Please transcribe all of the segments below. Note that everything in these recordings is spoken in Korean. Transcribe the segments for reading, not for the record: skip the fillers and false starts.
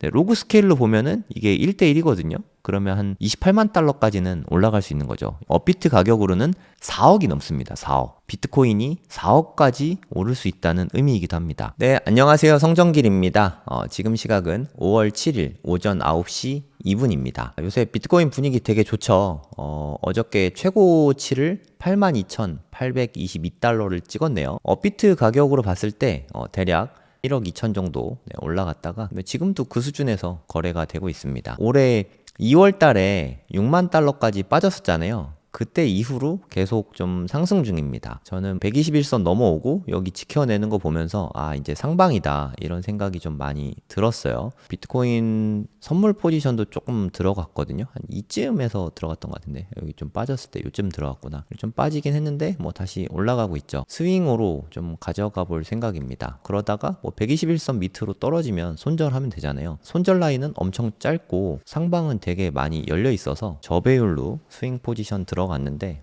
네, 로그 스케일로 보면은 이게 1대1이거든요. 그러면 한 28만 달러까지는 올라갈 수 있는 거죠. 업비트 가격으로는 4억이 넘습니다. 4억. 비트코인이 4억까지 오를 수 있다는 의미이기도 합니다. 네, 안녕하세요. 성정길입니다. 지금 시각은 5월 7일 오전 9시 2분입니다. 요새 비트코인 분위기 되게 좋죠. 어저께 최고치를 82,822달러를 찍었네요. 업비트 가격으로 봤을 때 대략 1억 2천 정도 올라갔다가 지금도 그 수준에서 거래가 되고 있습니다. 올해 2월 달에 6만 달러까지 빠졌었잖아요. 그때 이후로 계속 좀 상승 중입니다. 저는 121선 넘어오고 여기 지켜내는 거 보면서 이제 상방이다 이런 생각이 좀 많이 들었어요. 비트코인 선물 포지션도 조금 들어갔거든요. 한 이쯤에서 들어갔던 것 같은데 여기 좀 빠졌을 때 요쯤 들어갔구나. 좀 빠지긴 했는데 다시 올라가고 있죠. 스윙으로 좀 가져가 볼 생각입니다. 그러다가 121선 밑으로 떨어지면 손절하면 되잖아요. 손절 라인은 엄청 짧고 상방은 되게 많이 열려 있어서 저배율로 스윙 포지션 들어갔는데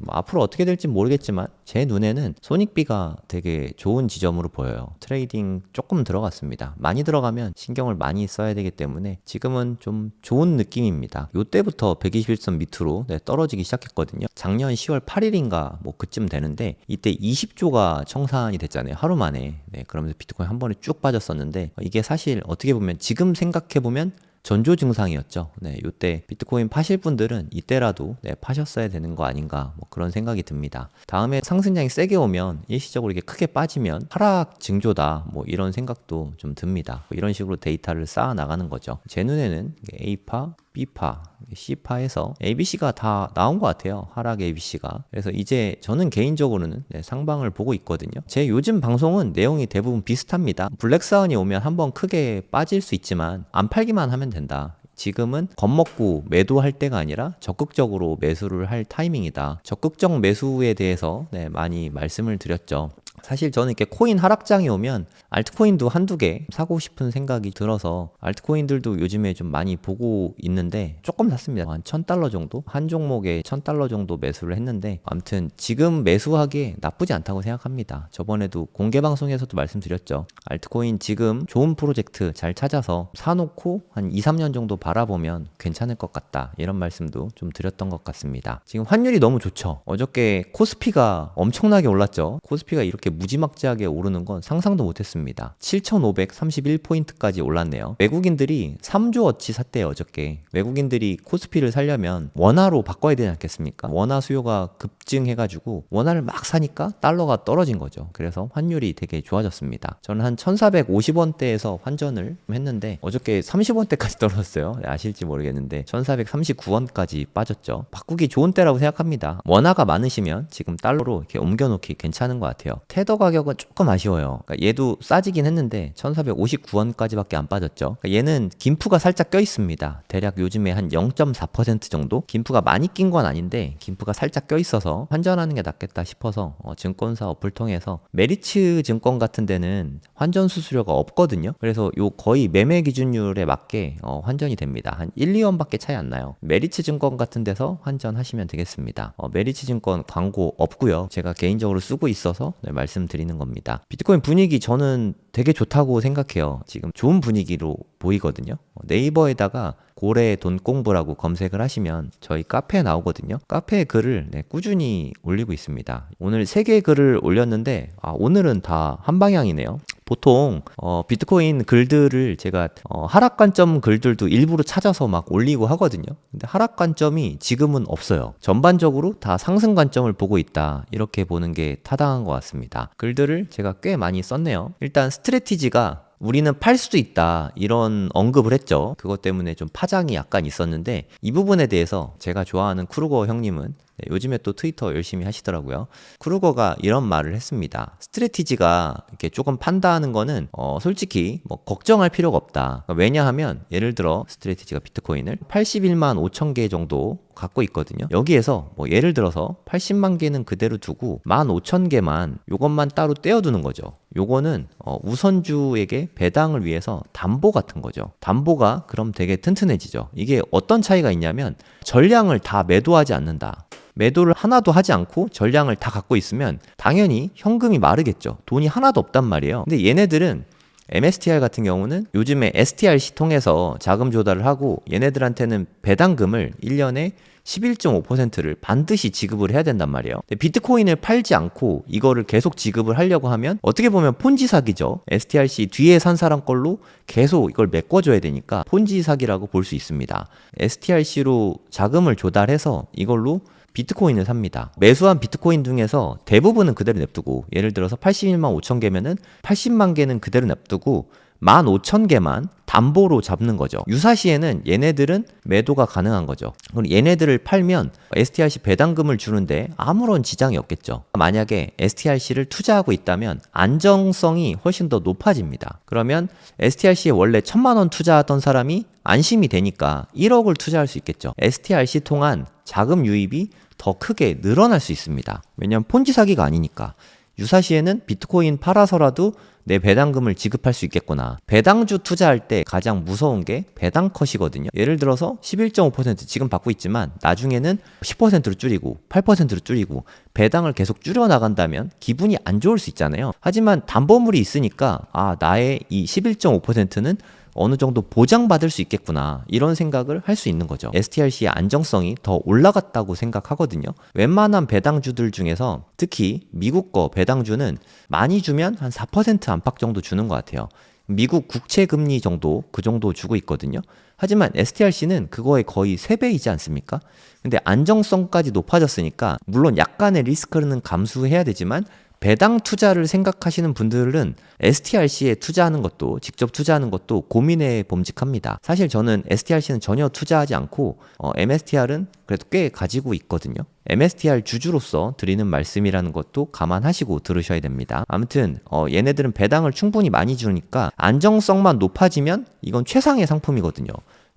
앞으로 어떻게 될지 모르겠지만 제 눈에는 손익비가 되게 좋은 지점으로 보여요. 트레이딩 조금 들어갔습니다. 많이 들어가면 신경을 많이 써야 되기 때문에 지금은 좀 좋은 느낌입니다. 요때부터 121선 밑으로 떨어지기 시작했거든요. 작년 10월 8일인가 그쯤 되는데 이때 20조가 청산이 됐잖아요. 하루 만에. 그러면서 비트코인 한 번에 쭉 빠졌었는데 이게 사실 어떻게 보면 지금 생각해보면 전조 증상이었죠. 요때 비트코인 파실 분들은 이때라도 파셨어야 되는 거 아닌가 그런 생각이 듭니다. 다음에 상승장이 세게 오면 일시적으로 이게 크게 빠지면 하락 징조다 이런 생각도 좀 듭니다. 이런 식으로 데이터를 쌓아 나가는 거죠. 제 눈에는 A파, B파, C파에서 ABC가 다 나온 것 같아요. 하락 ABC가. 그래서 이제 저는 개인적으로는 상방을 보고 있거든요. 제 요즘 방송은 내용이 대부분 비슷합니다. 블랙스완이 오면 한번 크게 빠질 수 있지만 안 팔기만 하면 된다. 지금은 겁먹고 매도할 때가 아니라 적극적으로 매수를 할 타이밍이다. 적극적 매수에 대해서 많이 말씀을 드렸죠. 사실 저는 이렇게 코인 하락장이 오면 알트코인도 한두 개 사고 싶은 생각이 들어서 알트코인들도 요즘에 좀 많이 보고 있는데 조금 샀습니다. 한 1000달러 정도? 한 종목에 1000달러 정도 매수를 했는데 아무튼 지금 매수하기에 나쁘지 않다고 생각합니다. 저번에도 공개방송에서도 말씀드렸죠. 알트코인 지금 좋은 프로젝트 잘 찾아서 사놓고 한 2, 3년 정도 바라보면 괜찮을 것 같다. 이런 말씀도 좀 드렸던 것 같습니다. 지금 환율이 너무 좋죠. 어저께 코스피가 엄청나게 올랐죠. 코스피가 이렇게 무지막지하게 오르는 건 상상도 못했습니다. 7,531포인트까지 올랐네요. 외국인들이 3조어치 샀대요. 어저께. 외국인들이 코스피를 살려면 원화로 바꿔야 되지 않겠습니까? 원화 수요가 급증해가지고 원화를 막 사니까 달러가 떨어진 거죠. 그래서 환율이 되게 좋아졌습니다. 저는 한 1,450원대에서 환전을 했는데 어저께 30원대까지 떨어졌어요. 아실지 모르겠는데 1,439원까지 빠졌죠. 바꾸기 좋은 때라고 생각합니다. 원화가 많으시면 지금 달러로 이렇게 옮겨놓기 괜찮은 것 같아요. 테더 가격은 조금 아쉬워요. 그러니까 얘도 싸지긴 했는데 1459원까지밖에 안 빠졌죠. 그러니까 얘는 김프가 살짝 껴 있습니다. 대략 요즘에 한 0.4% 정도? 김프가 많이 낀 건 아닌데 김프가 살짝 껴 있어서 환전하는 게 낫겠다 싶어서 증권사 어플 통해서 메리츠 증권 같은 데는 환전 수수료가 없거든요. 그래서 요 거의 매매 기준율에 맞게 환전이 됩니다. 한 1, 2원밖에 차이 안 나요. 메리츠 증권 같은 데서 환전하시면 되겠습니다. 메리츠 증권 광고 없고요. 제가 개인적으로 쓰고 있어서 말씀드리는 겁니다. 비트코인 분위기 저는 되게 좋다고 생각해요. 지금 좋은 분위기로 보이거든요. 네이버에다가 고래 돈 공부라고 검색을 하시면 저희 카페에 나오거든요. 카페에 글을 꾸준히 올리고 있습니다. 오늘 3개의 글을 올렸는데 오늘은 다 한 방향이네요. 보통 비트코인 글들을 제가 하락 관점 글들도 일부러 찾아서 막 올리고 하거든요. 근데 하락 관점이 지금은 없어요. 전반적으로 다 상승 관점을 보고 있다. 이렇게 보는 게 타당한 것 같습니다. 글들을 제가 꽤 많이 썼네요. 일단 스트래티지가 우리는 팔 수도 있다 이런 언급을 했죠. 그것 때문에 좀 파장이 약간 있었는데 이 부분에 대해서 제가 좋아하는 크루거 형님은 요즘에 또 트위터 열심히 하시더라고요. 크루거가 이런 말을 했습니다. 스트래티지가 이렇게 조금 판다는 거는 솔직히 걱정할 필요가 없다. 왜냐하면 예를 들어 스트래티지가 비트코인을 81만 5천 개 정도 갖고 있거든요. 여기에서 예를 들어서 80만 개는 그대로 두고 15,000개만 요것만 따로 떼어두는 거죠. 요거는 우선주에게 배당을 위해서 담보 같은 거죠. 담보가 그럼 되게 튼튼해지죠. 이게 어떤 차이가 있냐면 전량을 다 매도하지 않는다. 매도를 하나도 하지 않고 전량을 다 갖고 있으면 당연히 현금이 마르겠죠. 돈이 하나도 없단 말이에요. 근데 얘네들은 MSTR 같은 경우는 요즘에 STRC 통해서 자금 조달을 하고 얘네들한테는 배당금을 1년에 11.5%를 반드시 지급을 해야 된단 말이에요. 근데 비트코인을 팔지 않고 이거를 계속 지급을 하려고 하면 어떻게 보면 폰지 사기죠. STRC 뒤에 산 사람 걸로 계속 이걸 메꿔줘야 되니까 폰지 사기라고 볼 수 있습니다. STRC로 자금을 조달해서 이걸로 비트코인을 삽니다. 매수한 비트코인 중에서 대부분은 그대로 냅두고, 예를 들어서 81만 5천 개면은 80만 개는 그대로 냅두고 15,000개만 담보로 잡는 거죠. 유사시에는 얘네들은 매도가 가능한 거죠. 그럼 얘네들을 팔면 STRC 배당금을 주는데 아무런 지장이 없겠죠. 만약에 STRC를 투자하고 있다면 안정성이 훨씬 더 높아집니다. 그러면 STRC에 원래 1,000만 원 투자하던 사람이 안심이 되니까 1억을 투자할 수 있겠죠. STRC 통한 자금 유입이 더 크게 늘어날 수 있습니다. 왜냐하면 폰지 사기가 아니니까. 유사시에는 비트코인 팔아서라도 내 배당금을 지급할 수 있겠구나. 배당주 투자할 때 가장 무서운 게 배당 컷이거든요. 예를 들어서 11.5% 지금 받고 있지만 나중에는 10%로 줄이고 8%로 줄이고 배당을 계속 줄여 나간다면 기분이 안 좋을 수 있잖아요. 하지만 담보물이 있으니까 나의 이 11.5%는 어느 정도 보장받을 수 있겠구나, 이런 생각을 할 수 있는 거죠. STRC의 안정성이 더 올라갔다고 생각하거든요. 웬만한 배당주들 중에서 특히 미국 거 배당주는 많이 주면 한 4% 안팎 정도 주는 것 같아요. 미국 국채 금리 정도, 그 정도 주고 있거든요. 하지만 STRC는 그거의 거의 3배이지 않습니까? 근데 안정성까지 높아졌으니까 물론 약간의 리스크는 감수해야 되지만 배당 투자를 생각하시는 분들은 STRC에 투자하는 것도, 직접 투자하는 것도 고민해 봄직합니다. 사실 저는 STRC는 전혀 투자하지 않고 MSTR은 그래도 꽤 가지고 있거든요. MSTR 주주로서 드리는 말씀이라는 것도 감안하시고 들으셔야 됩니다. 아무튼 얘네들은 배당을 충분히 많이 주니까 안정성만 높아지면 이건 최상의 상품이거든요.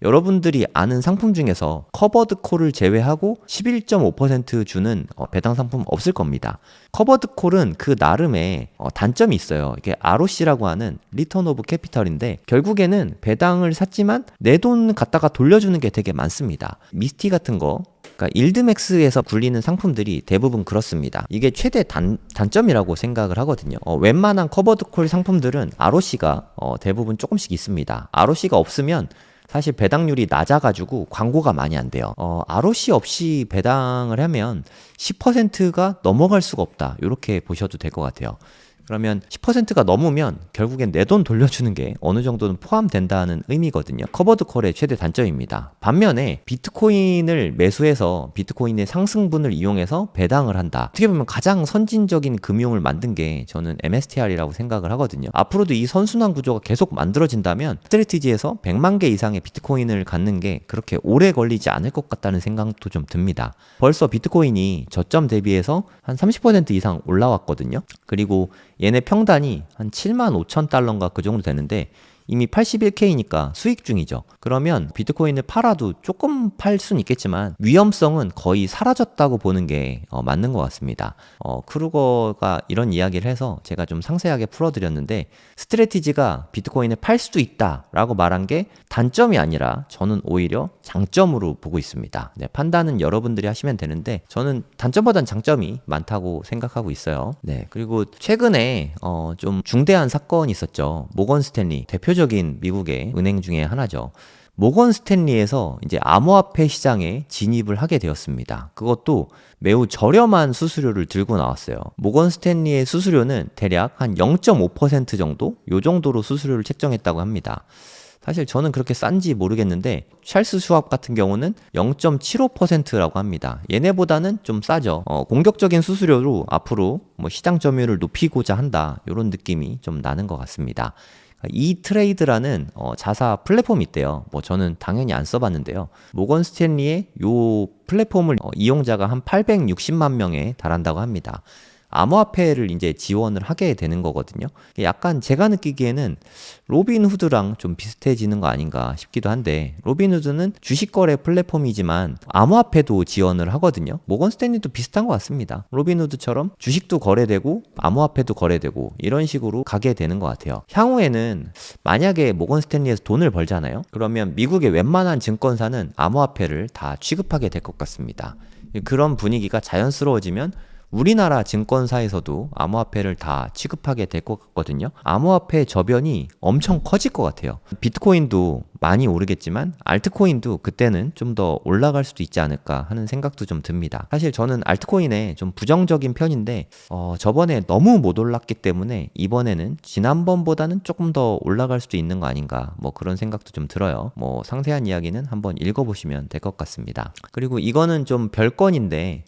여러분들이 아는 상품 중에서 커버드 콜을 제외하고 11.5% 주는 배당 상품 없을 겁니다. 커버드 콜은 그 나름의 단점이 있어요. 이게 ROC라고 하는 리턴 오브 캐피털인데 결국에는 배당을 샀지만 내 돈 갖다가 돌려주는 게 되게 많습니다. 미스티 같은 거, 그러니까 일드맥스에서 굴리는 상품들이 대부분 그렇습니다. 이게 최대 단점이라고 생각을 하거든요. 웬만한 커버드 콜 상품들은 ROC가 대부분 조금씩 있습니다. ROC가 없으면 사실 배당률이 낮아가지고 광고가 많이 안 돼요. ROC 없이 배당을 하면 10%가 넘어갈 수가 없다, 이렇게 보셔도 될 것 같아요. 그러면 10%가 넘으면 결국엔 내 돈 돌려주는 게 어느 정도는 포함된다는 의미거든요. 커버드 콜의 최대 단점입니다. 반면에 비트코인을 매수해서 비트코인의 상승분을 이용해서 배당을 한다. 어떻게 보면 가장 선진적인 금융을 만든 게 저는 MSTR이라고 생각을 하거든요. 앞으로도 이 선순환 구조가 계속 만들어진다면 스트래티지에서 100만 개 이상의 비트코인을 갖는 게 그렇게 오래 걸리지 않을 것 같다는 생각도 좀 듭니다. 벌써 비트코인이 저점 대비해서 한 30% 이상 올라왔거든요. 그리고 얘네 평단이 한 7만 5천 달러인가 그 정도 되는데 이미 81K니까 수익 중이죠. 그러면 비트코인을 팔아도 조금 팔 수는 있겠지만 위험성은 거의 사라졌다고 보는 게 맞는 것 같습니다. 크루거가 이런 이야기를 해서 제가 좀 상세하게 풀어드렸는데 스트래티지가 비트코인을 팔 수도 있다라고 말한 게 단점이 아니라 저는 오히려 장점으로 보고 있습니다. 네, 판단은 여러분들이 하시면 되는데 저는 단점보단 장점이 많다고 생각하고 있어요. 네, 그리고 최근에 좀 중대한 사건이 있었죠. 모건 스탠리, 대표적인 미국의 은행 중에 하나죠. 모건 스탠리에서 이제 암호화폐 시장에 진입을 하게 되었습니다. 그것도 매우 저렴한 수수료를 들고 나왔어요. 모건 스탠리의 수수료는 대략 한 0.5% 정도? 요 정도로 수수료를 책정했다고 합니다. 사실 저는 그렇게 싼지 모르겠는데 찰스 슈왑 같은 경우는 0.75%라고 합니다. 얘네보다는 좀 싸죠. 공격적인 수수료로 앞으로 시장 점유율을 높이고자 한다, 이런 느낌이 좀 나는 것 같습니다. 이트레이드라는 자사 플랫폼이 있대요. 저는 당연히 안 써봤는데요. 모건 스탠리의 요 플랫폼을 이용자가 한 860만 명에 달한다고 합니다. 암호화폐를 이제 지원을 하게 되는 거거든요. 약간 제가 느끼기에는 로빈후드랑 좀 비슷해지는 거 아닌가 싶기도 한데, 로빈후드는 주식거래 플랫폼이지만 암호화폐도 지원을 하거든요. 모건 스탠리도 비슷한 것 같습니다. 로빈후드처럼 주식도 거래되고 암호화폐도 거래되고 이런 식으로 가게 되는 것 같아요. 향후에는 만약에 모건 스탠리에서 돈을 벌잖아요. 그러면 미국의 웬만한 증권사는 암호화폐를 다 취급하게 될 것 같습니다. 그런 분위기가 자연스러워지면 우리나라 증권사에서도 암호화폐를 다 취급하게 될 것 같거든요. 암호화폐 저변이 엄청 커질 것 같아요. 비트코인도 많이 오르겠지만 알트코인도 그때는 좀 더 올라갈 수도 있지 않을까 하는 생각도 좀 듭니다. 사실 저는 알트코인에 좀 부정적인 편인데 저번에 너무 못 올랐기 때문에 이번에는 지난번보다는 조금 더 올라갈 수도 있는 거 아닌가, 뭐 그런 생각도 좀 들어요. 뭐 상세한 이야기는 한번 읽어보시면 될 것 같습니다. 그리고 이거는 좀 별건인데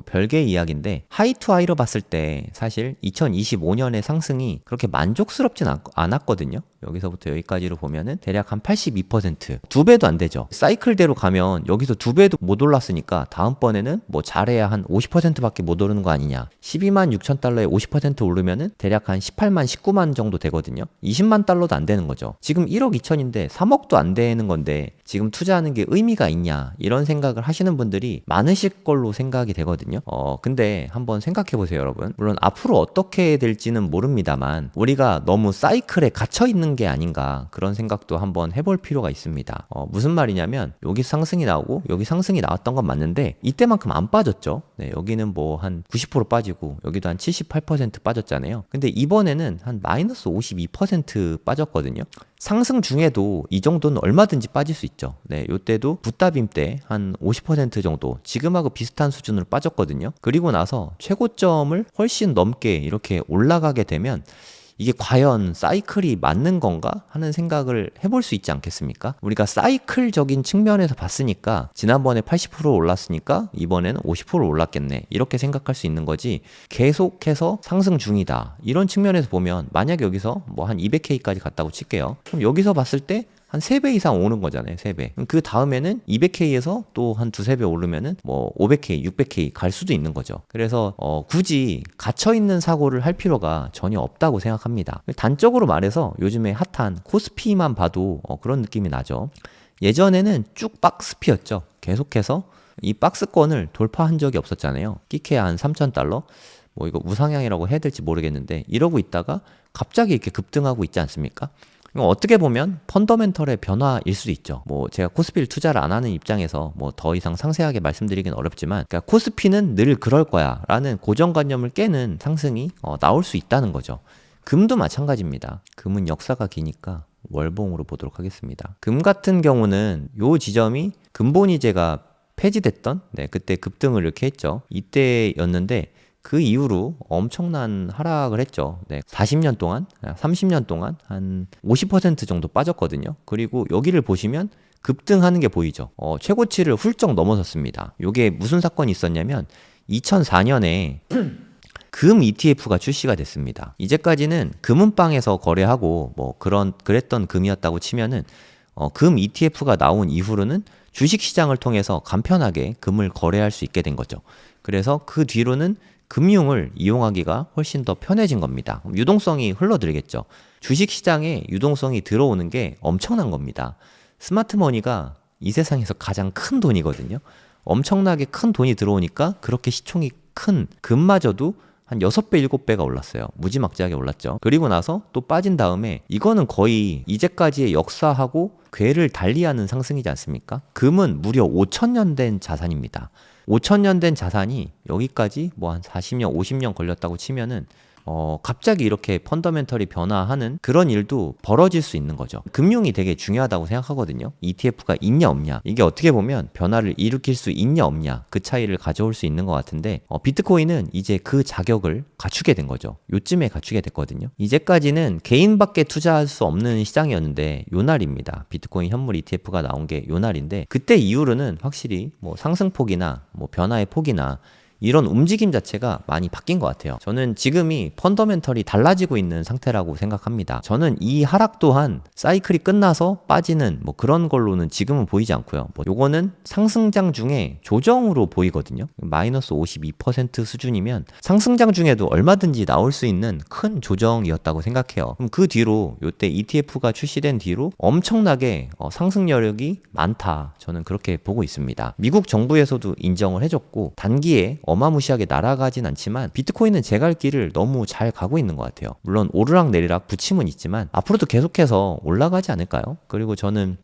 별개의 이야기인데, 하이 투 하이로 봤을 때 사실 2025년의 상승이 그렇게 만족스럽진 않았거든요. 여기서부터 여기까지로 보면은 대략 한 82%, 두 배도 안 되죠. 사이클대로 가면 여기서 두 배도 못 올랐으니까 다음번에는 뭐 잘해야 한 50%밖에 못 오르는 거 아니냐. 12만 6천 달러에 50% 오르면은 대략 한 18만 19만 정도 되거든요. 20만 달러도 안 되는 거죠. 지금 1억 2천인데 3억도 안 되는 건데 지금 투자하는 게 의미가 있냐, 이런 생각을 하시는 분들이 많으실 걸로 생각이 되거든요. 근데 한번 생각해 보세요, 여러분. 물론 앞으로 어떻게 될지는 모릅니다만 우리가 너무 사이클에 갇혀 있는 게 아닌가, 그런 생각도 한번 해볼 필요가 있습니다. 무슨 말이냐면 여기 상승이 나오고 여기 상승이 나왔던 건 맞는데 이때만큼 안 빠졌죠. 네, 여기는 뭐 한 90% 빠지고 여기도 한 78% 빠졌잖아요. 근데 이번에는 한 마이너스 52% 빠졌거든요. 상승 중에도 이 정도는 얼마든지 빠질 수 있죠. 네, 요때도 붓다빔 때 한 50% 정도 지금하고 비슷한 수준으로 빠졌거든요. 그리고 나서 최고점을 훨씬 넘게 이렇게 올라가게 되면 이게 과연 사이클이 맞는 건가 하는 생각을 해볼 수 있지 않겠습니까? 우리가 사이클적인 측면에서 봤으니까 지난번에 80% 올랐으니까 이번에는 50% 올랐겠네, 이렇게 생각할 수 있는 거지, 계속해서 상승 중이다 이런 측면에서 보면 만약 여기서 뭐 한 200K까지 갔다고 칠게요. 그럼 여기서 봤을 때 한 3배 이상 오는 거잖아요. 3배. 그 다음에는 200K에서 또 한 2~3배 오르면은 뭐 500K, 600K 갈 수도 있는 거죠. 그래서 굳이 갇혀있는 사고를 할 필요가 전혀 없다고 생각합니다. 단적으로 말해서 요즘에 핫한 코스피만 봐도 그런 느낌이 나죠. 예전에는 쭉 박스피였죠. 계속해서 이 박스권을 돌파한 적이 없었잖아요. 끼케야 한 3,000달러? 뭐 이거 우상향이라고 해야 될지 모르겠는데 이러고 있다가 갑자기 이렇게 급등하고 있지 않습니까? 어떻게 보면 펀더멘털의 변화일 수도 있죠. 뭐 제가 코스피를 투자를 안 하는 입장에서 뭐 더 이상 상세하게 말씀드리긴 어렵지만, 그러니까 코스피는 늘 그럴 거야 라는 고정관념을 깨는 상승이 나올 수 있다는 거죠. 금도 마찬가지입니다. 금은 역사가 기니까 월봉으로 보도록 하겠습니다. 금 같은 경우는 요 지점이 근본이제가 폐지됐던, 그때 급등을 이렇게 했죠. 이때였는데 그 이후로 엄청난 하락을 했죠. 40년 동안, 30년 동안 한 50% 정도 빠졌거든요. 그리고 여기를 보시면 급등하는 게 보이죠. 최고치를 훌쩍 넘어섰습니다. 이게 무슨 사건이 있었냐면 2004년에 금 ETF가 출시가 됐습니다. 이제까지는 금은방에서 거래하고 뭐 그랬던 금이었다고 치면은 금 ETF가 나온 이후로는 주식시장을 통해서 간편하게 금을 거래할 수 있게 된 거죠. 그래서 그 뒤로는 금융을 이용하기가 훨씬 더 편해진 겁니다. 유동성이 흘러들겠죠. 주식시장에 유동성이 들어오는 게 엄청난 겁니다. 스마트머니가 이 세상에서 가장 큰 돈이거든요. 엄청나게 큰 돈이 들어오니까 그렇게 시총이 큰 금마저도 한 6배, 7배가 올랐어요. 무지막지하게 올랐죠. 그리고 나서 또 빠진 다음에 이거는 거의 이제까지의 역사하고 궤를 달리하는 상승이지 않습니까? 금은 무려 5,000년 된 자산입니다. 5,000년 된 자산이 여기까지 뭐 한 40년, 50년 걸렸다고 치면은 갑자기 이렇게 펀더멘털이 변화하는 그런 일도 벌어질 수 있는 거죠. 금융이 되게 중요하다고 생각하거든요. ETF가 있냐 없냐, 이게 어떻게 보면 변화를 일으킬 수 있냐 없냐, 그 차이를 가져올 수 있는 것 같은데 비트코인은 이제 그 자격을 갖추게 된 거죠. 요쯤에 갖추게 됐거든요. 이제까지는 개인밖에 투자할 수 없는 시장이었는데 요날입니다. 비트코인 현물 ETF가 나온 게 요날인데, 그때 이후로는 확실히 뭐 상승폭이나 뭐 변화의 폭이나 이런 움직임 자체가 많이 바뀐 것 같아요. 저는 지금이 펀더멘털이 달라지고 있는 상태라고 생각합니다. 저는 이 하락 또한 사이클이 끝나서 빠지는 뭐 그런 걸로는 지금은 보이지 않고요. 뭐 요거는 상승장 중에 조정으로 보이거든요. 마이너스 52% 수준이면 상승장 중에도 얼마든지 나올 수 있는 큰 조정이었다고 생각해요. 그럼 그 뒤로 요때 ETF가 출시된 뒤로 엄청나게 상승 여력이 많다, 저는 그렇게 보고 있습니다. 미국 정부에서도 인정을 해줬고 단기에 어마무시하게 날아가진 않지만 비트코인은 제 갈 길을 너무 잘 가고 있는 것 같아요. 물론 오르락 내리락 부침은 있지만 앞으로도 계속해서 올라가지 않을까요? 그리고 저는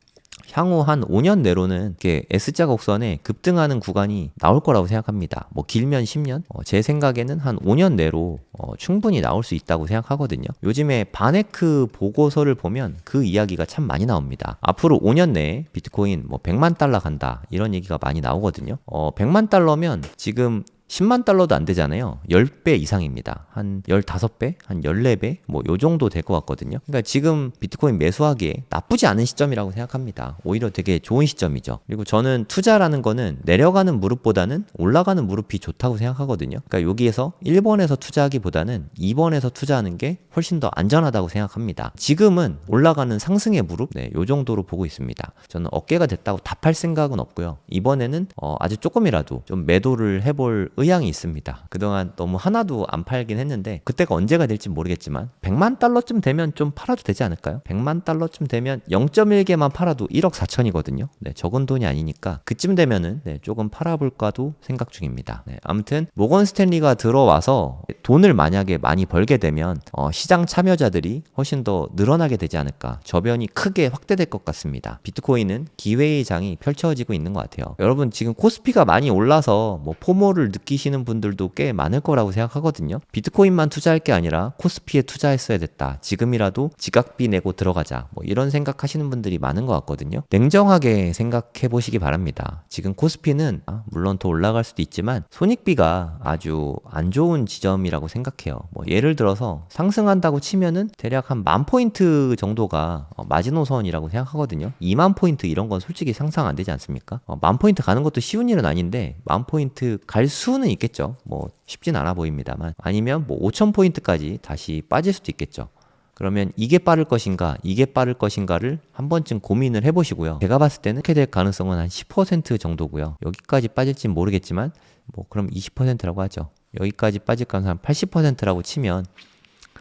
향후 한 5년 내로는 이렇게 S자 곡선에 급등하는 구간이 나올 거라고 생각합니다. 뭐 길면 10년? 제 생각에는 한 5년 내로 충분히 나올 수 있다고 생각하거든요. 요즘에 바네크 보고서를 보면 그 이야기가 참 많이 나옵니다. 앞으로 5년 내에 비트코인 뭐 100만 달러 간다 이런 얘기가 많이 나오거든요. 100만 달러면 지금 10만 달러도 안 되잖아요. 10배 이상입니다. 한 15배? 한 14배? 뭐 요 정도 될 것 같거든요. 그러니까 지금 비트코인 매수하기에 나쁘지 않은 시점이라고 생각합니다. 오히려 되게 좋은 시점이죠. 그리고 저는 투자라는 거는 내려가는 무릎보다는 올라가는 무릎이 좋다고 생각하거든요. 그러니까 여기에서 1번에서 투자하기보다는 2번에서 투자하는 게 훨씬 더 안전하다고 생각합니다. 지금은 올라가는 상승의 무릎? 네, 요 정도로 보고 있습니다. 저는 어깨가 됐다고 답할 생각은 없고요. 이번에는 아주 조금이라도 좀 매도를 해볼 의향이 있습니다. 그동안 너무 하나도 안 팔긴 했는데 그때가 언제가 될지 모르겠지만 100만 달러쯤 되면 좀 팔아도 되지 않을까요? 100만 달러쯤 되면 0.1개만 팔아도 1억 4천이거든요. 네, 적은 돈이 아니니까 그쯤 되면은 네, 조금 팔아볼까도 생각 중입니다. 네, 아무튼 모건 스탠리가 들어와서 돈을 만약에 많이 벌게 되면 시장 참여자들이 훨씬 더 늘어나게 되지 않을까. 저변이 크게 확대될 것 같습니다. 비트코인은 기회의 장이 펼쳐지고 있는 것 같아요. 여러분 지금 코스피가 많이 올라서 뭐 포모를 느끼시는 분들도 꽤 많을 거라고 생각하거든요. 비트코인만 투자할 게 아니라 코스피에 투자했어야 됐다. 지금이라도 지각비 내고 들어가자. 뭐 이런 생각하시는 분들이 많은 것 같거든요. 냉정하게 생각해 보시기 바랍니다. 지금 코스피는 물론 더 올라갈 수도 있지만 손익비가 아주 안 좋은 지점이라고 생각해요. 뭐 예를 들어서 상승한다고 치면은 대략 한 10,000포인트 정도가 마지노선이라고 생각하거든요. 20,000포인트 이런 건 솔직히 상상 안 되지 않습니까? 10,000포인트 가는 것도 쉬운 일은 아닌데 10,000포인트 갈 수는 있겠죠. 뭐 쉽진 않아 보입니다만. 아니면 뭐 5,000포인트까지 다시 빠질 수도 있겠죠. 그러면 이게 빠를 것인가, 이게 빠를 것인가를 한 번쯤 고민을 해보시고요. 제가 봤을 때는 그렇게 될 가능성은 한 10% 정도고요. 여기까지 빠질진 모르겠지만 뭐 그럼 20%라고 하죠. 여기까지 빠질 가능성 한 80%라고 치면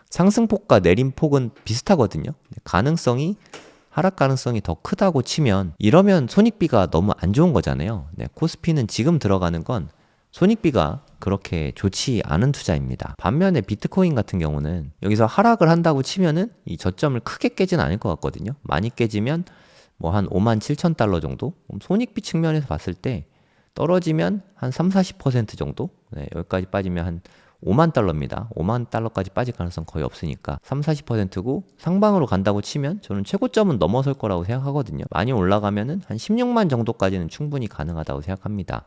상승폭과 내림폭은 비슷하거든요. 가능성이 하락 가능성이 더 크다고 치면 이러면 손익비가 너무 안 좋은 거잖아요. 네, 코스피는 지금 들어가는 건 손익비가 그렇게 좋지 않은 투자입니다. 반면에 비트코인 같은 경우는 여기서 하락을 한다고 치면은 이 저점을 크게 깨진 않을 것 같거든요. 많이 깨지면 뭐 한 57,000달러 정도? 손익비 측면에서 봤을 때 떨어지면 한 30-40% 정도? 네, 여기까지 빠지면 한 5만 달러입니다. 5만 달러까지 빠질 가능성 거의 없으니까 30-40%고 상방으로 간다고 치면 저는 최고점은 넘어설 거라고 생각하거든요. 많이 올라가면은 한 16만 정도까지는 충분히 가능하다고 생각합니다.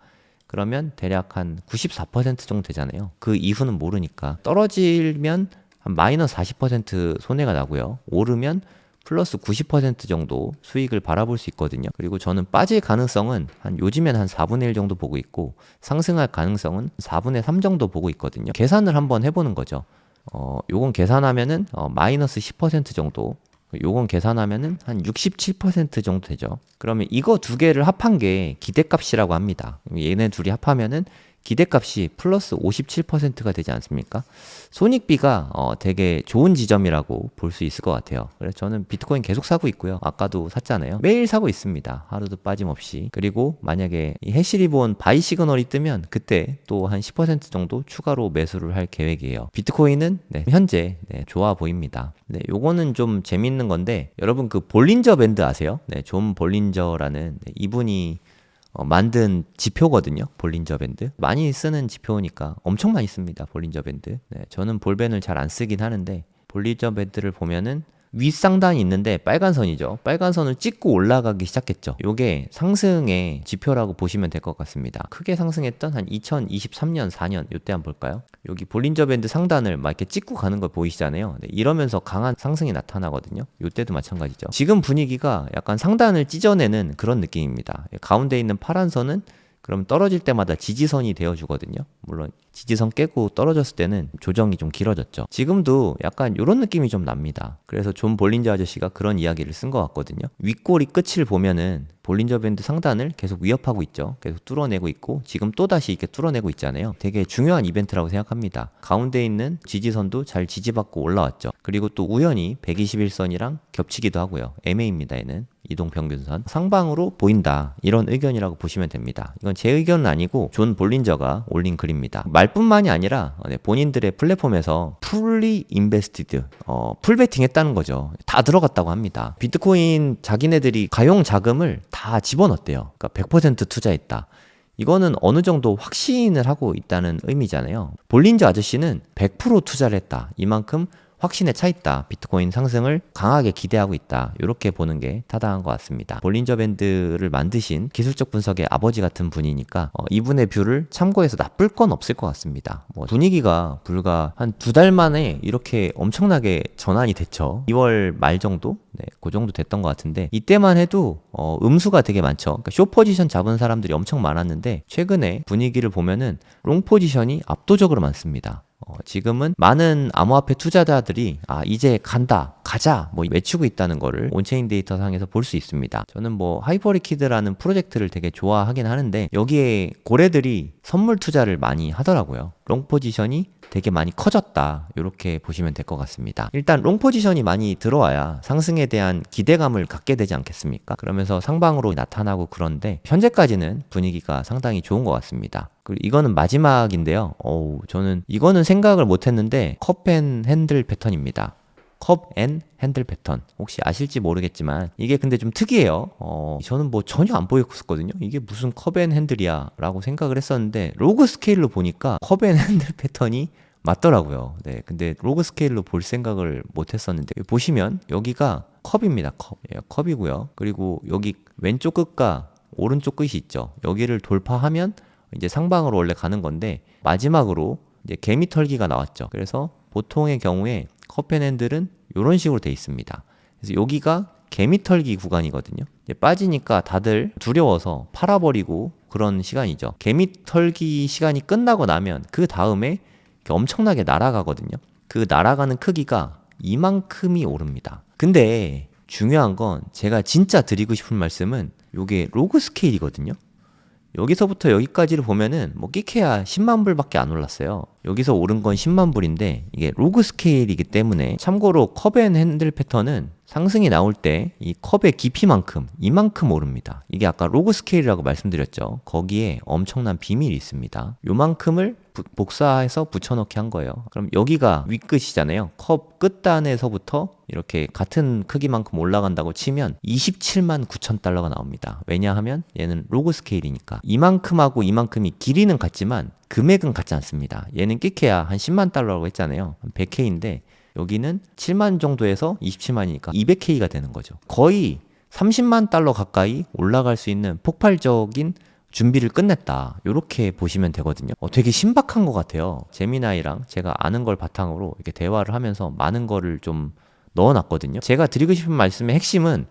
그러면 대략 한 94% 정도 되잖아요. 그 이후는 모르니까 떨어지면 한 마이너스 40% 손해가 나고요. 오르면 플러스 90% 정도 수익을 바라볼 수 있거든요. 그리고 저는 빠질 가능성은 요즘엔 한 4분의 1 정도 보고 있고 상승할 가능성은 4분의 3 정도 보고 있거든요. 계산을 한번 해보는 거죠. 요건 계산하면은 마이너스 10% 정도, 요건 계산하면은 한 67% 정도 되죠. 그러면 이거 두 개를 합한 게 기대값이라고 합니다. 얘네 둘이 합하면은 기대값이 플러스 57%가 되지 않습니까? 손익비가 되게 좋은 지점이라고 볼 수 있을 것 같아요. 그래서 저는 비트코인 계속 사고 있고요. 아까도 샀잖아요. 매일 사고 있습니다. 하루도 빠짐없이. 그리고 만약에 이 해시리본 바이 시그널이 뜨면 그때 또 한 10% 정도 추가로 매수를 할 계획이에요. 비트코인은 현재 좋아 보입니다. 요거는 좀 재밌는 건데 여러분 그 볼린저 밴드 아세요? 존 볼린저라는 이분이 만든 지표거든요. 볼린저 밴드. 많이 쓰는 지표니까 엄청 많이 씁니다. 볼린저 밴드. 저는 볼밴을 잘 안 쓰긴 하는데 볼린저 밴드를 보면은 윗상단이 있는데 빨간 선이죠. 빨간 선을 찍고 올라가기 시작했죠. 요게 상승의 지표라고 보시면 될 것 같습니다. 크게 상승했던 한 2023년, 4년 요때 한번 볼까요? 여기 볼린저 밴드 상단을 막 이렇게 찍고 가는 거 보이시잖아요. 이러면서 강한 상승이 나타나거든요. 요때도 마찬가지죠. 지금 분위기가 약간 상단을 찢어내는 그런 느낌입니다. 가운데 있는 파란 선은 그럼 떨어질 때마다 지지선이 되어주거든요. 물론 지지선 깨고 떨어졌을 때는 조정이 좀 길어졌죠. 지금도 약간 이런 느낌이 좀 납니다. 그래서 존 볼린저 아저씨가 그런 이야기를 쓴 것 같거든요. 윗꼬리 끝을 보면은 볼린저 밴드 상단을 계속 위협하고 있죠. 계속 뚫어내고 있고 지금 또다시 이렇게 뚫어내고 있잖아요. 되게 중요한 이벤트라고 생각합니다. 가운데 있는 지지선도 잘 지지받고 올라왔죠. 그리고 또 우연히 121선이랑 겹치기도 하고요. 애매입니다. 얘는 이동평균선 상방으로 보인다, 이런 의견이라고 보시면 됩니다. 이건 제 의견은 아니고 존 볼린저가 올린 글입니다. 말뿐만이 아니라 본인들의 플랫폼에서 풀리 인베스티드, 풀베팅 했다는 거죠. 다 들어갔다고 합니다. 비트코인 자기네들이 가용 자금을 다 집어넣었대요. 그러니까 100% 투자했다. 이거는 어느 정도 확신을 하고 있다는 의미잖아요. 볼린저 아저씨는 100% 투자를 했다, 이만큼 확신에 차 있다, 비트코인 상승을 강하게 기대하고 있다, 이렇게 보는 게 타당한 것 같습니다. 볼린저 밴드를 만드신 기술적 분석의 아버지 같은 분이니까 이분의 뷰를 참고해서 나쁠 건 없을 것 같습니다. 분위기가 불과 한 2달 만에 이렇게 엄청나게 전환이 됐죠. 2월 말 정도? 네, 그 정도 됐던 것 같은데, 이때만 해도 음수가 되게 많죠. 그러니까 쇼 포지션 잡은 사람들이 엄청 많았는데, 최근에 분위기를 보면은 롱 포지션이 압도적으로 많습니다. 지금은 많은 암호화폐 투자자들이 이제 간다, 가자 외치고 있다는 거를 온체인 데이터 상에서 볼 수 있습니다. 저는 하이퍼리퀴드라는 프로젝트를 되게 좋아하긴 하는데, 여기에 고래들이 선물 투자를 많이 하더라고요. 롱 포지션이 되게 많이 커졌다, 이렇게 보시면 될 것 같습니다. 일단 롱 포지션이 많이 들어와야 상승에 대한 기대감을 갖게 되지 않겠습니까? 그러면서 상방으로 나타나고, 그런데 현재까지는 분위기가 상당히 좋은 것 같습니다. 그리고 이거는 마지막인데요. 저는 이거는 생각을 못했는데, 컵 앤 핸들 패턴입니다. 컵 앤 핸들 패턴, 혹시 아실지 모르겠지만 이게 근데 좀 특이해요. 저는 전혀 안 보였었거든요. 이게 무슨 컵 앤 핸들이야 라고 생각을 했었는데, 로그 스케일로 보니까 컵 앤 핸들 패턴이 맞더라고요. 네, 근데 로그 스케일로 볼 생각을 못 했었는데, 보시면 여기가 컵입니다. 컵이고요. 그리고 여기 왼쪽 끝과 오른쪽 끝이 있죠. 여기를 돌파하면 이제 상방으로 원래 가는 건데, 마지막으로 이제 개미 털기가 나왔죠. 그래서 보통의 경우에 컵앤핸들은 이런 식으로 돼 있습니다. 그래서 여기가 개미 털기 구간이거든요. 이제 빠지니까 다들 두려워서 팔아버리고 그런 시간이죠. 개미 털기 시간이 끝나고 나면 그 다음에 엄청나게 날아가거든요. 그 날아가는 크기가 이만큼이 오릅니다. 근데 중요한 건, 제가 진짜 드리고 싶은 말씀은 요게 로그 스케일이거든요. 여기서부터 여기까지를 보면은 끼케야 10만 불밖에 안 올랐어요. 여기서 오른 건 10만 불인데 이게 로그 스케일이기 때문에, 참고로 컵앤 핸들 패턴은 상승이 나올 때 이 컵의 깊이만큼, 이만큼 오릅니다. 이게 아까 로그 스케일이라고 말씀드렸죠. 거기에 엄청난 비밀이 있습니다. 요만큼을 복사해서 붙여넣기 한 거예요. 그럼 여기가 윗끝이잖아요. 컵 끝단에서부터 이렇게 같은 크기만큼 올라간다고 치면 27만 9천 달러가 나옵니다. 왜냐하면 얘는 로그 스케일이니까. 이만큼하고 이만큼이 길이는 같지만 금액은 같지 않습니다. 얘는 끼케야 한 10만 달러라고 했잖아요. 100K인데 여기는 7만 정도에서 27만이니까 200K가 되는 거죠. 거의 30만 달러 가까이 올라갈 수 있는 폭발적인 준비를 끝냈다, 이렇게 보시면 되거든요. 되게 신박한 것 같아요. 제미나이랑 제가 아는 걸 바탕으로 이렇게 대화를 하면서 많은 거를 좀 넣어놨거든요. 제가 드리고 싶은 말씀의 핵심은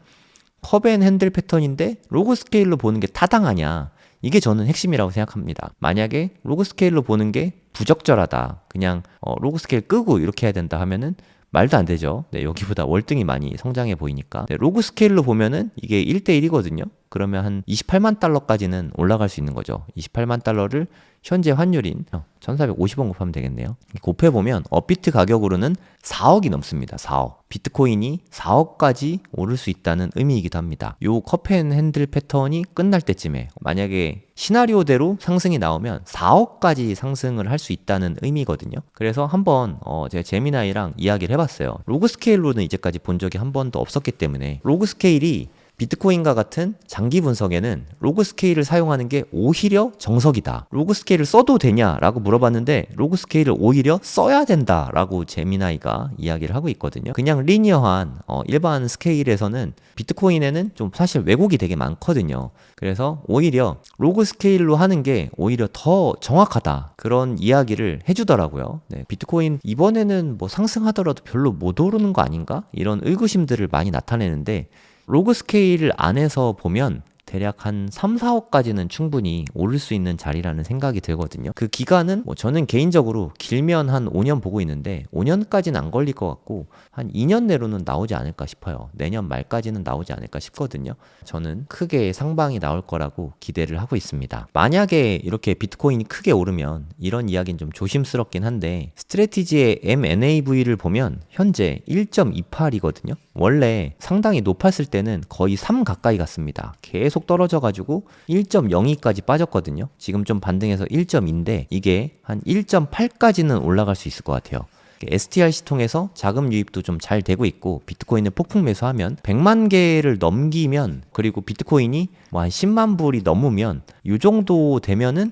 컵앤 핸들 패턴인데 로그 스케일로 보는 게 타당하냐, 이게 저는 핵심이라고 생각합니다. 만약에 로그 스케일로 보는 게 부적절하다, 그냥 로그 스케일 끄고 이렇게 해야 된다 하면은 말도 안 되죠. 네, 여기보다 월등히 많이 성장해 보이니까. 네, 로그 스케일로 보면은 이게 1대1이거든요. 그러면 한 28만 달러까지는 올라갈 수 있는 거죠. 28만 달러를 현재 환율인 1450원 곱하면 되겠네요. 곱해보면 업비트 가격으로는 4억이 넘습니다. 4억. 비트코인이 4억까지 오를 수 있다는 의미이기도 합니다. 요 컵앤핸들 패턴이 끝날 때쯤에 만약에 시나리오대로 상승이 나오면 4억까지 상승을 할 수 있다는 의미거든요. 그래서 한번 제가 제미나이랑 이야기를 해봤어요. 로그 스케일로는 이제까지 본 적이 한 번도 없었기 때문에, 로그 스케일이 비트코인과 같은 장기 분석에는 로그 스케일을 사용하는 게 오히려 정석이다. 로그 스케일을 써도 되냐라고 물어봤는데, 로그 스케일을 오히려 써야 된다라고 제미나이가 이야기를 하고 있거든요. 그냥 리니어한 일반 스케일에서는 비트코인에는 좀 사실 왜곡이 되게 많거든요. 그래서 오히려 로그 스케일로 하는 게 오히려 더 정확하다, 그런 이야기를 해주더라고요. 네, 비트코인 이번에는 상승하더라도 별로 못 오르는 거 아닌가? 이런 의구심들을 많이 나타내는데, 로그 스케일 안에서 보면 대략 한 3, 4억까지는 충분히 오를 수 있는 자리라는 생각이 들거든요. 그 기간은 뭐 저는 개인적으로 길면 한 5년 보고 있는데 5년까지는 안 걸릴 것 같고 한 2년 내로는 나오지 않을까 싶어요. 내년 말까지는 나오지 않을까 싶거든요. 저는 크게 상방이 나올 거라고 기대를 하고 있습니다. 만약에 이렇게 비트코인이 크게 오르면 이런 이야기는 좀 조심스럽긴 한데 스트래티지의 MNAV를 보면 현재 1.28이거든요. 원래 상당히 높았을 때는 거의 3 가까이 갔습니다. 계속 떨어져가지고 1.02까지 빠졌거든요. 지금 좀 반등해서 1.2인데 이게 한 1.8까지는 올라갈 수 있을 것 같아요. STRC 통해서 자금 유입도 좀 잘 되고 있고 비트코인을 폭풍 매수하면 100만 개를 넘기면 그리고 비트코인이 뭐 한 10만 불이 넘으면 이 정도 되면은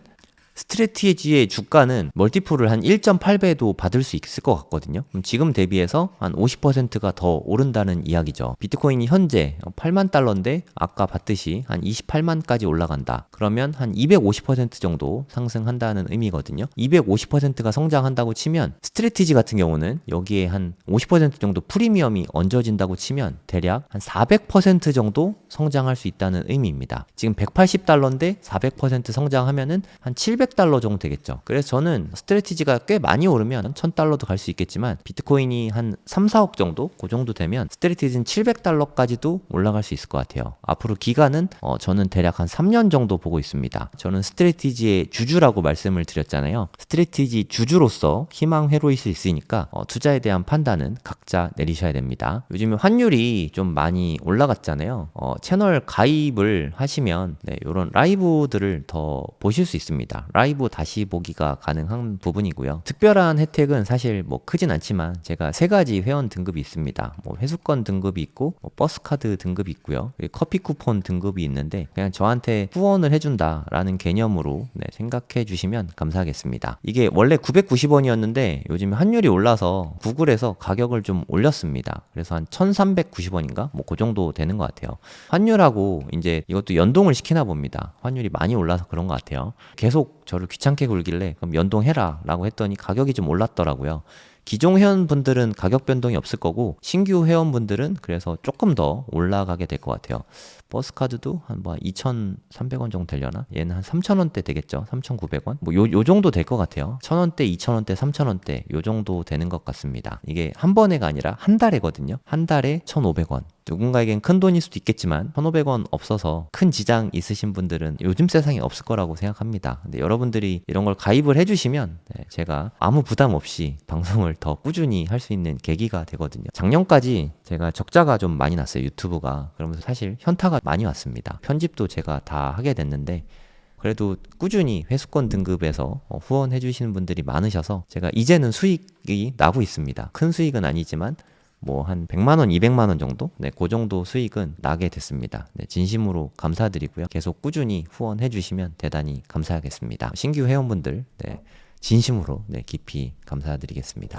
스트래티지의 주가는 멀티플을 한 1.8배도 받을 수 있을 것 같거든요. 그럼 지금 대비해서 한 50%가 더 오른다는 이야기죠. 비트코인이 현재 8만 달러인데 아까 봤듯이 한 28만까지 올라간다. 그러면 한 250% 정도 상승한다는 의미거든요. 250%가 성장한다고 치면 스트래티지 같은 경우는 여기에 한 50% 정도 프리미엄이 얹어진다고 치면 대략 한 400% 정도 성장할 수 있다는 의미입니다. 지금 180달러인데 400% 성장하면은 한 700달러 정도 되겠죠. 그래서 저는 스트래티지가 꽤 많이 오르면 1000달러도 갈 수 있겠지만 비트코인이 한 3, 4억 정도? 그 정도 되면 스트래티지는 700달러까지도 올라갈 수 있을 것 같아요. 앞으로 기간은 저는 대략 한 3년 정도 보고 있습니다. 저는 스트래티지의 주주라고 말씀을 드렸잖아요. 스트래티지 주주로서 희망 회로일 수 있으니까 투자에 대한 판단은 각자 내리셔야 됩니다. 요즘에 환율이 좀 많이 올라갔잖아요. 채널 가입을 하시면 이런 라이브들을 더 보실 수 있습니다. 라이브 다시 보기가 가능한 부분이고요. 특별한 혜택은 사실 뭐 크진 않지만 제가 3가지 회원 등급이 있습니다. 뭐 회수권 등급이 있고 뭐 버스카드 등급이 있고요. 그리고 커피 쿠폰 등급이 있는데 그냥 저한테 후원을 해준다라는 개념으로 생각해 주시면 감사하겠습니다. 이게 원래 990원이었는데 요즘 환율이 올라서 구글에서 가격을 좀 올렸습니다. 그래서 한 1390원인가? 뭐 그 정도 되는 것 같아요. 환율하고 이제 이것도 연동을 시키나 봅니다. 환율이 많이 올라서 그런 것 같아요. 계속 저를 귀찮게 굴길래 그럼 연동해라 라고 했더니 가격이 좀 올랐더라고요. 기존 회원분들은 가격 변동이 없을 거고 신규 회원분들은 그래서 조금 더 올라가게 될 것 같아요. 버스카드도 한 뭐 2,300원 정도 되려나? 얘는 한 3,000원대 되겠죠? 3,900원? 뭐 요 정도 될 것 같아요. 1,000원대, 2,000원대, 3,000원대 요 정도 되는 것 같습니다. 이게 한 번에가 아니라 한 달에거든요. 한 달에 1,500원. 누군가에겐 큰 돈일 수도 있겠지만 1,500원 없어서 큰 지장 있으신 분들은 요즘 세상에 없을 거라고 생각합니다. 근데 여러분들이 이런 걸 가입을 해주시면 제가 아무 부담 없이 방송을 더 꾸준히 할 수 있는 계기가 되거든요. 작년까지 제가 적자가 좀 많이 났어요. 유튜브가. 그러면서 사실 현타가 많이 왔습니다. 편집도 제가 다 하게 됐는데 그래도 꾸준히 회수권 등급에서 후원해 주시는 분들이 많으셔서 제가 이제는 수익이 나고 있습니다. 큰 수익은 아니지만 뭐 한 100만원, 200만원 정도? 그 정도 수익은 나게 됐습니다. 진심으로 감사드리고요. 계속 꾸준히 후원해 주시면 대단히 감사하겠습니다. 신규 회원분들, 진심으로 깊이 감사드리겠습니다.